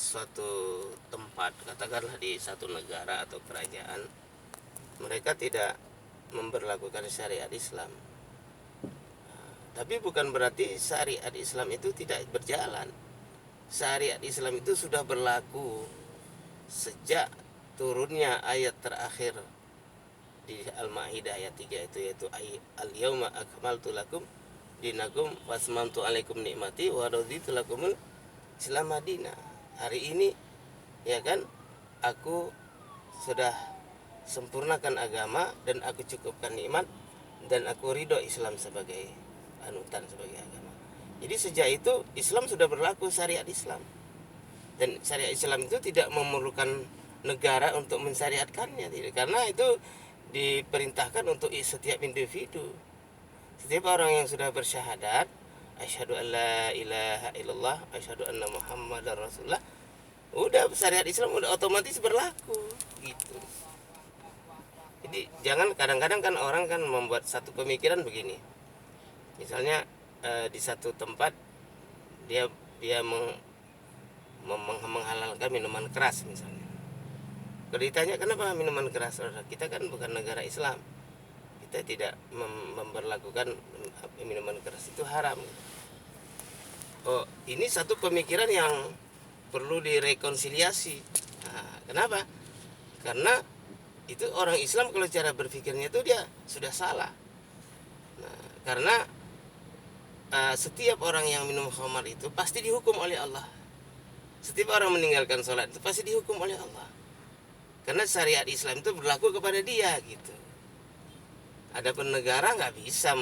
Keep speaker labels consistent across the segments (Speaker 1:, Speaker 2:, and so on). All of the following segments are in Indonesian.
Speaker 1: suatu tempat, katakanlah di satu negara atau kerajaan, mereka tidak memberlakukan syariat Islam. Tapi bukan berarti syariat Islam itu tidak berjalan. Syariat Islam itu sudah berlaku sejak turunnya ayat terakhir di Al-Maidah ayat 3 itu, yaitu al-yauma akmaltu lakum dinakum wasmamtu alaikum nikmati wa raditu lakumul Islam Madinah. Hari ini ya kan, aku sudah sempurnakan agama dan aku cukupkan nikmat dan aku ridho Islam sebagai anutan, sebagai agama. Jadi sejak itu Islam sudah berlaku, syariat Islam. Dan syariat Islam itu tidak memerlukan negara untuk mensyariatkannya, karena itu diperintahkan untuk setiap individu. Setiap orang yang sudah bersyahadat, asyhadu alla ilaha illallah, asyhadu anna muhammadar rasulullah, udah syariat Islam udah otomatis berlaku gitu. Jadi jangan, kadang-kadang kan orang kan membuat satu pemikiran begini. Misalnya di satu tempat dia menghalalkan minuman keras misalnya. Kalau ditanya kenapa minuman keras, kita kan bukan negara Islam, kita tidak memberlakukan minuman keras itu haram. Oh, ini satu pemikiran yang perlu direkonsiliasi. Nah, kenapa? Karena itu orang Islam kalau cara berpikirnya itu dia sudah salah. Nah, karena setiap orang yang minum khamar itu pasti dihukum oleh Allah. Setiap orang meninggalkan sholat itu pasti dihukum oleh Allah. Karena syariat Islam itu berlaku kepada dia gitu. Adapun negara nggak bisa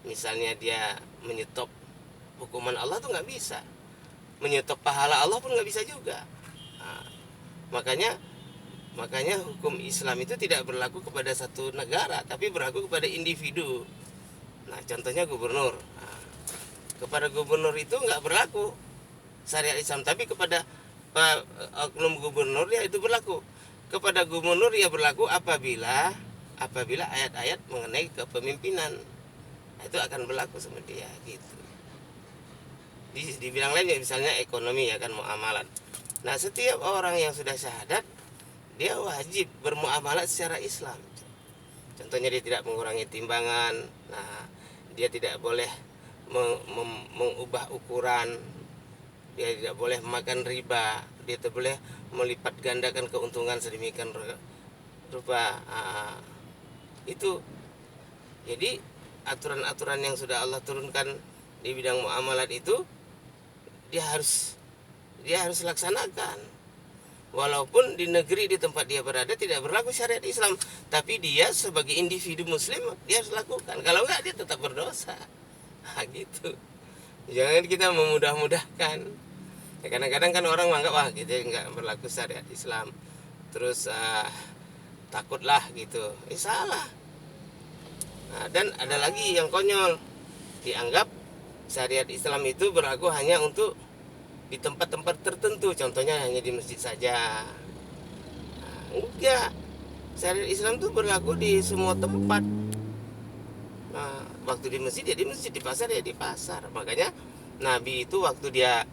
Speaker 1: misalnya dia menyetop hukuman Allah tuh nggak bisa. Menyetop pahala Allah pun nggak bisa juga. Nah, makanya hukum Islam itu tidak berlaku kepada satu negara, tapi berlaku kepada individu. Nah, contohnya gubernur. Nah, kepada gubernur itu nggak berlaku syariat Islam, tapi kepada oknum gubernur ya itu berlaku. Kepada gubernur ya berlaku apabila ayat-ayat mengenai kepemimpinan, nah, itu akan berlaku sama dia gitu. Di bidang lain ya, misalnya ekonomi ya kan, muamalat. Nah, setiap orang yang sudah syahadat dia wajib bermuamalat secara Islam. Contohnya dia tidak mengurangi timbangan. Nah, dia tidak boleh mengubah ukuran, dia tidak boleh makan riba, dia tidak boleh melipat gandakan keuntungan sedemikian rupa. Itu jadi aturan-aturan yang sudah Allah turunkan di bidang muamalat itu dia harus laksanakan. Walaupun di negeri di tempat dia berada tidak berlaku syariat Islam, tapi dia sebagai individu muslim dia harus lakukan. Kalau enggak dia tetap berdosa. Nah, gitu. Jangan kita memudah-mudahkan. Ya, kadang-kadang kan orang menganggap wah gitu enggak berlaku syariat Islam, terus takutlah gitu. Salah. Nah, dan ada lagi yang konyol, dianggap syariat Islam itu berlaku hanya untuk di tempat-tempat tertentu, contohnya hanya di masjid saja. Nah, enggak, syariat Islam itu berlaku di semua tempat. Nah, waktu di masjid ya di masjid, di pasar ya di pasar. Makanya Nabi itu waktu dia,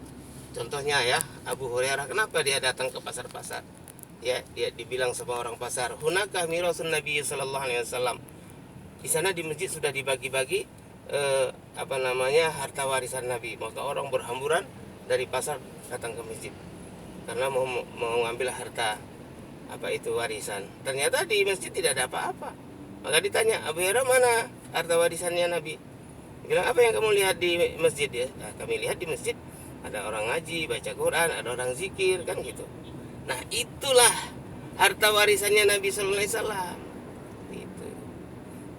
Speaker 1: contohnya ya, Abu Hurairah, kenapa dia datang ke pasar-pasar? Ya, dia dibilang sama orang pasar, hunaka mirasun Nabi sallallahu alaihi wasallam. Di sana di masjid sudah dibagi-bagi harta warisan Nabi. Maka orang berhamburan dari pasar datang ke masjid karena mau mengambil harta warisan. Ternyata di masjid tidak ada apa-apa. Maka ditanya, Abu Hurairah, mana harta warisannya Nabi? Bilang, apa yang kamu lihat di masjid? Ya, nah, kami lihat di masjid ada orang ngaji, baca Quran, ada orang zikir, kan gitu. Nah, itulah harta warisannya Nabi sallallahu alaihi wasallam. Gitu.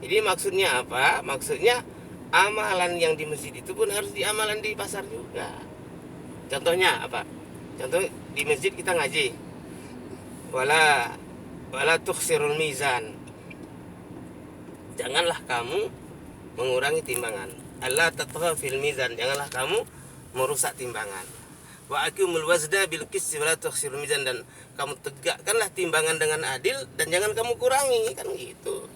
Speaker 1: Jadi maksudnya apa? Maksudnya amalan yang di masjid itu pun harus diamalan di pasar juga. Contohnya apa? Contoh di masjid kita ngaji. Wala tukhsirul mizan. Janganlah kamu mengurangi timbangan. Allah tatghaw fil mizan. Janganlah kamu merusak timbangan. Wa aqimul wazna bil qisti wa la tukhsirul mizan, dan kamu tegakkanlah timbangan dengan adil dan jangan kamu kurangi, kan gitu.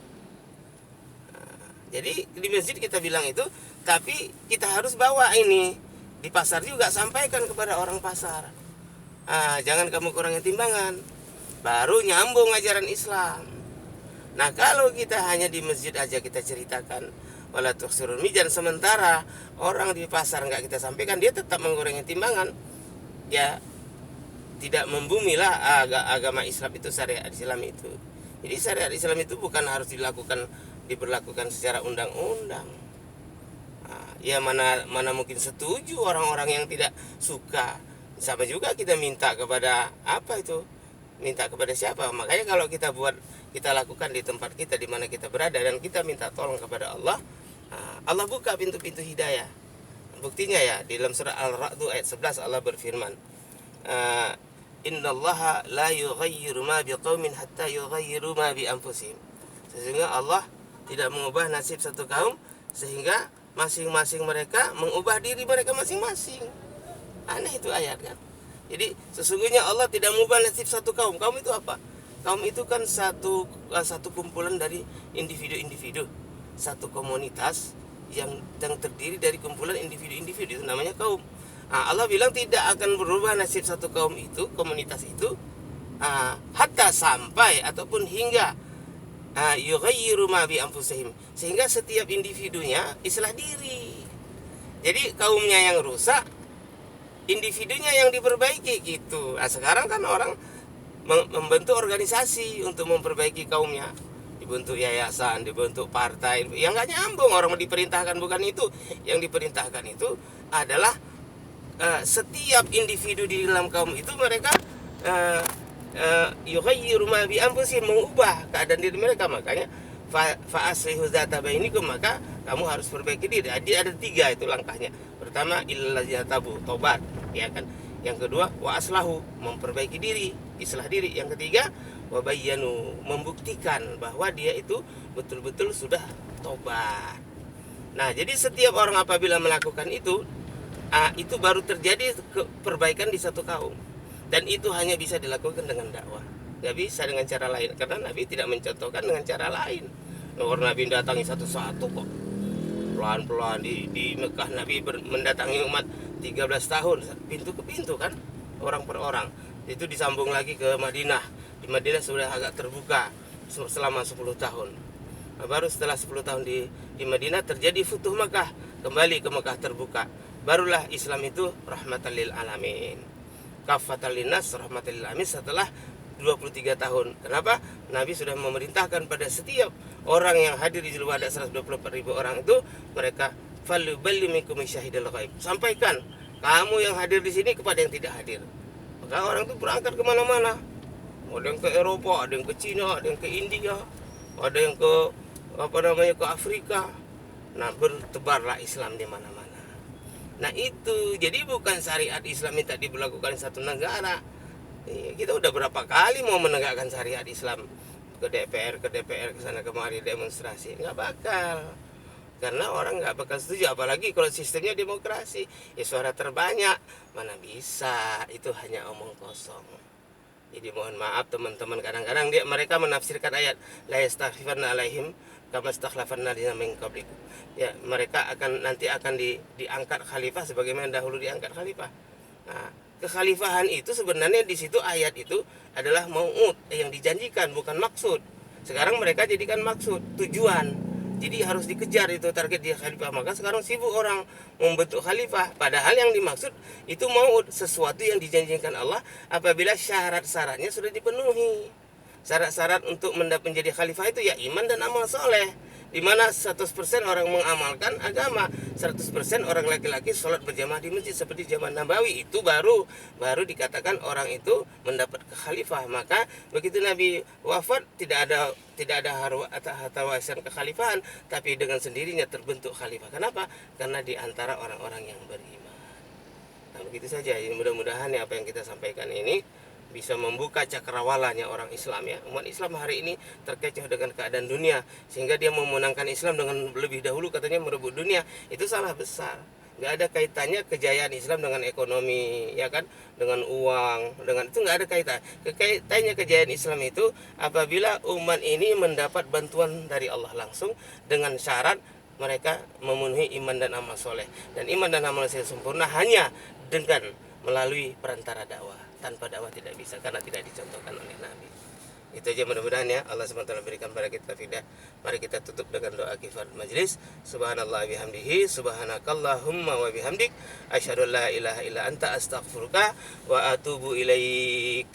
Speaker 1: Nah, jadi di masjid kita bilang itu, tapi kita harus bawa ini di pasar juga, sampaikan kepada orang pasar. jangan kamu kurangi timbangan. Baru nyambung ajaran Islam. Nah, kalau kita hanya di masjid aja kita ceritakan wala tukhsirul mizan, sementara orang di pasar nggak kita sampaikan, dia tetap mengurangi timbangan, ya tidak membumilah agama Islam itu, syariat Islam itu. Jadi syariat Islam itu bukan harus diberlakukan secara undang-undang. Ya mana mungkin setuju orang-orang yang tidak suka. Sama juga kita minta kepada minta kepada siapa? Makanya kalau kita lakukan di tempat kita di mana kita berada, dan kita minta tolong kepada Allah, Allah buka pintu-pintu hidayah. Buktinya ya di dalam surah Al-Ra'd ayat 11 Allah berfirman, innallaha la yughayyiru ma biqaumin hatta yughayyiru ma bi anfusihim. Sesungguhnya Allah tidak mengubah nasib satu kaum sehingga masing-masing mereka mengubah diri mereka masing-masing. Aneh itu ayat kan. Jadi sesungguhnya Allah tidak mengubah nasib satu kaum. Kaum itu apa? Kaum itu kan satu kumpulan dari individu-individu, satu komunitas yang terdiri dari kumpulan individu-individu, itu namanya kaum. Allah bilang tidak akan berubah nasib satu kaum itu, komunitas itu, hatta sampai ataupun hingga yughayyiru ma bi anfusihim, sehingga setiap individunya islah diri. Jadi kaumnya yang rusak, individunya yang diperbaiki gitu. Sekarang kan orang membentuk organisasi untuk memperbaiki kaumnya, dibentuk yayasan, dibentuk partai, yang nggak nyambung. Orang diperintahkan bukan itu, yang diperintahkan itu adalah setiap individu di dalam kaum itu mereka yughayyiru ma bi anfusihim, mengubah keadaan diri mereka. Makanya fa aslihu dzata bainikum, maka kamu harus perbaiki diri. Jadi ada 3 itu langkahnya. Pertama illallazina tabu, tobat, ya kan. Yang kedua wa aslahu, memperbaiki diri, islah diri. Yang ketiga wa bayyanu, membuktikan bahwa dia itu betul-betul sudah tobat. Nah, jadi setiap orang apabila melakukan itu baru terjadi perbaikan di satu kaum. Dan itu hanya bisa dilakukan dengan dakwah. Gak bisa dengan cara lain, karena Nabi tidak mencontohkan dengan cara lain. Orang Nabi datangi satu-satu kok, pelan-pelan di Mekah Nabi mendatangi umat 13 tahun, pintu ke pintu kan, orang per orang. Itu disambung lagi ke Madinah. Di Madinah sudah agak terbuka selama 10 tahun. Nah, baru setelah 10 tahun di Madinah terjadi Futuh Mekah, kembali ke Mekah terbuka. Barulah Islam itu rahmatan lil alamin, kafatan linnas, rahmatan lil alamin, setelah 23 tahun. Kenapa? Nabi sudah memerintahkan pada setiap orang yang hadir di Julwada 124.000 orang itu, mereka falyuballigh minkum syahidal ghaib, sampaikan kamu yang hadir di sini kepada yang tidak hadir. Maka orang itu berangkat kemana-mana, ada yang ke Eropa, ada yang ke Cina, ada yang ke India, ada yang ke ke Afrika. Nah, bertebarlah Islam di mana-mana. Nah itu, jadi bukan syariat Islam minta diberlakukan di satu negara. Kita udah berapa kali mau menegakkan syariat Islam ke DPR, ke sana kemari demonstrasi, nggak bakal. Karena orang nggak bakal setuju, apalagi kalau sistemnya demokrasi. Ya suara terbanyak, mana bisa, itu hanya omong kosong. Jadi mohon maaf teman-teman, kadang-kadang mereka menafsirkan ayat la yastakhlifanna alaihim kama stakhlafanna alladziina min qablikum. Ya, mereka nanti akan diangkat khalifah sebagaimana dahulu diangkat khalifah. Nah, kekhalifahan itu sebenarnya di situ ayat itu adalah mau'ud, yang dijanjikan, bukan maksud. Sekarang mereka jadikan maksud, tujuan. Jadi harus dikejar itu target dia khalifah. Maka sekarang sibuk orang membentuk khalifah. Padahal yang dimaksud itu mau'ud, sesuatu yang dijanjikan Allah apabila syarat-syaratnya sudah dipenuhi. Syarat-syarat untuk menjadi khalifah itu ya iman dan amal soleh, di mana 100% orang mengamalkan agama, 100% orang laki-laki sholat berjamaah di masjid seperti zaman Nabawi. Itu baru dikatakan orang itu mendapat khalifah. Maka begitu Nabi wafat tidak ada harta warisan kekhalifahan, tapi dengan sendirinya terbentuk khalifah. Kenapa? Karena di antara orang-orang yang beriman. Nah, begitu saja. Mudah-mudahan apa yang kita sampaikan ini bisa membuka cakrawalanya orang Islam ya. Umat Islam hari ini terkecoh dengan keadaan dunia, sehingga dia memenangkan Islam dengan lebih dahulu katanya merebut dunia. Itu salah besar. Nggak ada kaitannya kejayaan Islam dengan ekonomi, ya kan, dengan uang, dengan itu nggak ada kaitan. Kaitannya kejayaan Islam itu apabila umat ini mendapat bantuan dari Allah langsung dengan syarat mereka memenuhi iman dan amal soleh. Dan iman dan amal soleh sempurna hanya dengan melalui perantara dakwah. Tanpa dakwah tidak bisa karena tidak dicontohkan oleh Nabi. Itu aja, mudah-mudahan ya Allah SWT berikan pada kita taufik. Mari kita tutup dengan doa kifaratul majlis. Subhanallah bihamdihi, subhanakallahumma wa bihamdik, asyhadu an la ilaha illa anta, astaghfiruka wa atubu ilaik.